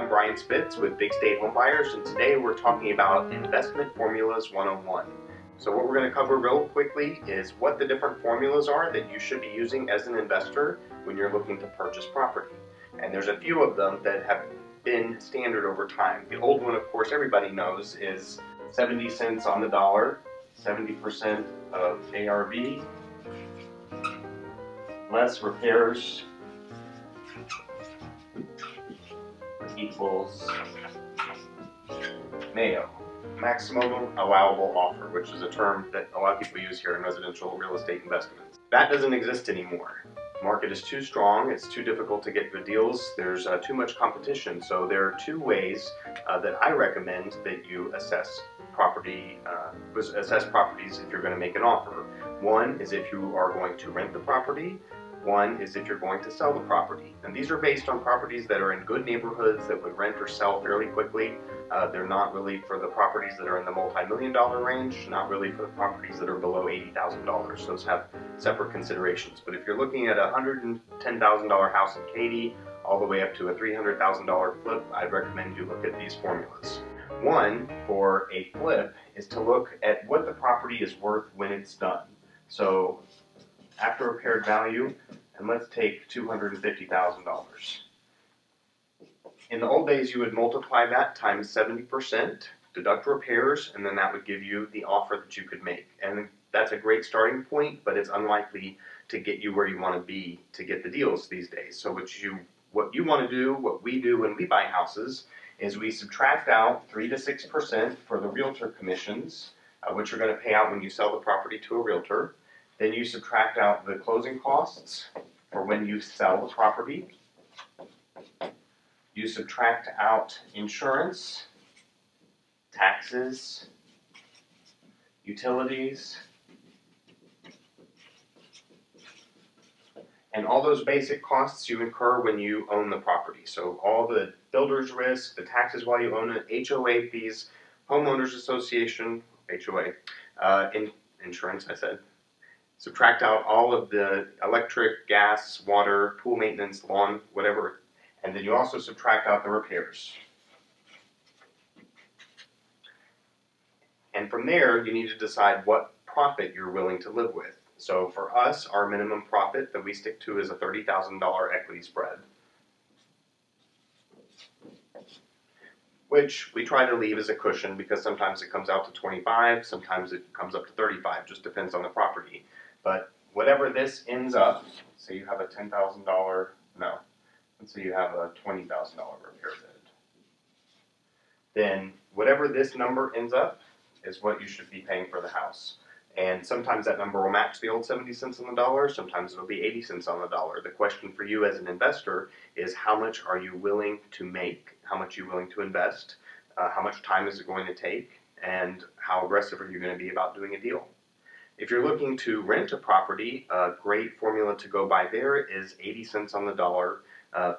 I'm Brian Spitz with Big State Home Buyers, and today we're talking about Investment Formulas 101. So what we're going to cover real quickly is what the different formulas are that you should be using as an investor when you're looking to purchase property. And there's a few of them that have been standard over time. The old one, of course, everybody knows is 70 cents on the dollar, 70% of ARV, less repairs equals MAO, maximum allowable offer, which is a term that a lot of people use here in residential real estate investments. That doesn't exist anymore. The market is too strong, it's too difficult to get good deals, there's too much competition. So there are two ways that I recommend that you assess properties if you're going to make an offer. One is if you are going to rent the property. One is if you're going to sell the property. And these are based on properties that are in good neighborhoods that would rent or sell fairly quickly. They're not really for the properties that are in the multi-million-dollar range, not really for the properties that are below $80,000. Those have separate considerations. But if you're looking at a $110,000 house in Katy, all the way up to a $300,000 flip, I'd recommend you look at these formulas. One, for a flip, is to look at what the property is worth when it's done. So after repaired value, and let's take $250,000. In the old days, you would multiply that times 70%, deduct repairs, and then that would give you the offer that you could make. And that's a great starting point, but it's unlikely to get you where you want to be to get the deals these days. So what you want to do, what we do when we buy houses, is we subtract out 3 to 6% for the realtor commissions, which you're going to pay out when you sell the property to a realtor. Then you subtract out the closing costs for when you sell the property. You subtract out insurance, taxes, utilities, and all those basic costs you incur when you own the property. So all the builder's risk, the taxes while you own it, HOA fees, homeowners association, HOA, insurance, I said. Subtract out all of the electric, gas, water, pool maintenance, lawn, whatever, and then you also subtract out the repairs. And from there, you need to decide what profit you're willing to live with. So for us, our minimum profit that we stick to is a $30,000 equity spread, which we try to leave as a cushion because sometimes it comes out to 25, sometimes it comes up to 35, just depends on the property. But whatever this ends up, say you have a $10,000, no, let's say you have a $20,000 repair bid. Then whatever this number ends up is what you should be paying for the house. And sometimes that number will match the old 70 cents on the dollar, sometimes it'll be 80 cents on the dollar. The question for you as an investor is how much are you willing to make, how much are you willing to invest, how much time is it going to take, and how aggressive are you going to be about doing a deal. If you're looking to rent a property, a great formula to go by there is 80 cents on the dollar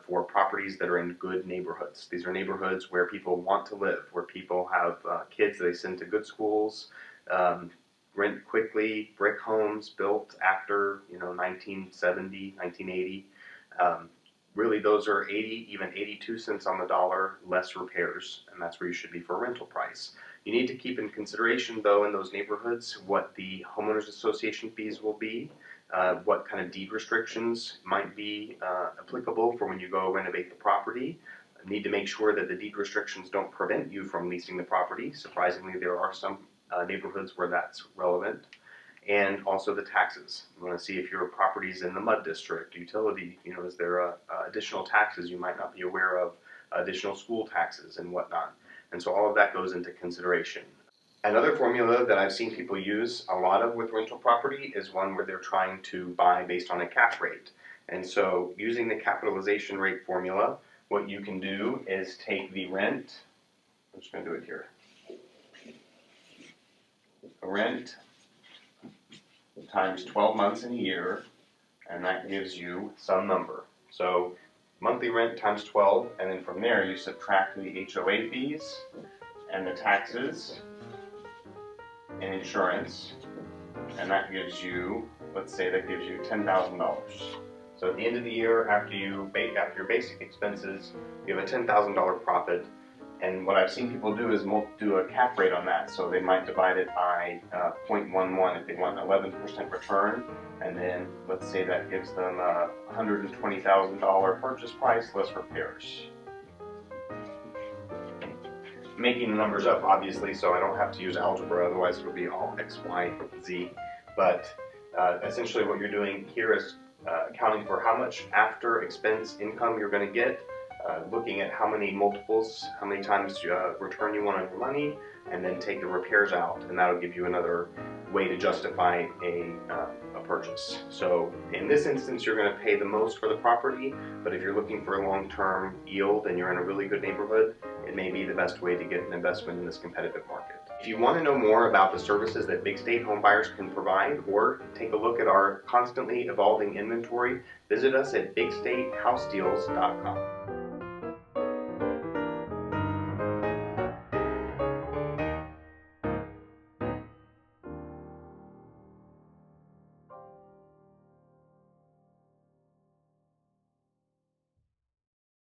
for properties that are in good neighborhoods. These are neighborhoods where people want to live, where people have kids that they send to good schools, rent quickly, brick homes built after 1970, 1980. Really, those are 80, even 82 cents on the dollar, less repairs, and that's where you should be for a rental price. You need to keep in consideration, though, in those neighborhoods, what the homeowners association fees will be, what kind of deed restrictions might be applicable for when you go renovate the property. You need to make sure that the deed restrictions don't prevent you from leasing the property. Surprisingly, there are some neighborhoods where that's relevant. And also the taxes. You want to see if your property's in the mud district, utility, is there additional taxes you might not be aware of, additional school taxes and whatnot. And so all of that goes into consideration. Another formula that I've seen people use a lot of with rental property is one where they're trying to buy based on a cap rate. And so using the capitalization rate formula, what you can do is take the rent, I'm just going to do it here, rent times 12 months in a year, and that gives you some number. So monthly rent times 12, and then from there you subtract the HOA fees and the taxes and insurance, and that gives you, let's say that gives you $10,000. So at the end of the year, after your basic expenses, you have a $10,000 profit. And what I've seen people do is do a cap rate on that. So they might divide it by 0.11 if they want an 11% return. And then let's say that gives them a $120,000 purchase price less repairs. Making the numbers up, obviously, so I don't have to use algebra, otherwise it'll be all X, Y, Z. But essentially what you're doing here is accounting for how much after expense income you're going to get, looking at how many multiples, how many times return you want on your money, and then take the repairs out, and that'll give you another way to justify a purchase. So in this instance, you're going to pay the most for the property, but if you're looking for a long-term yield and you're in a really good neighborhood, it may be the best way to get an investment in this competitive market. If you want to know more about the services that Big State Home Buyers can provide, or take a look at our constantly evolving inventory, visit us at bigstatehousedeals.com.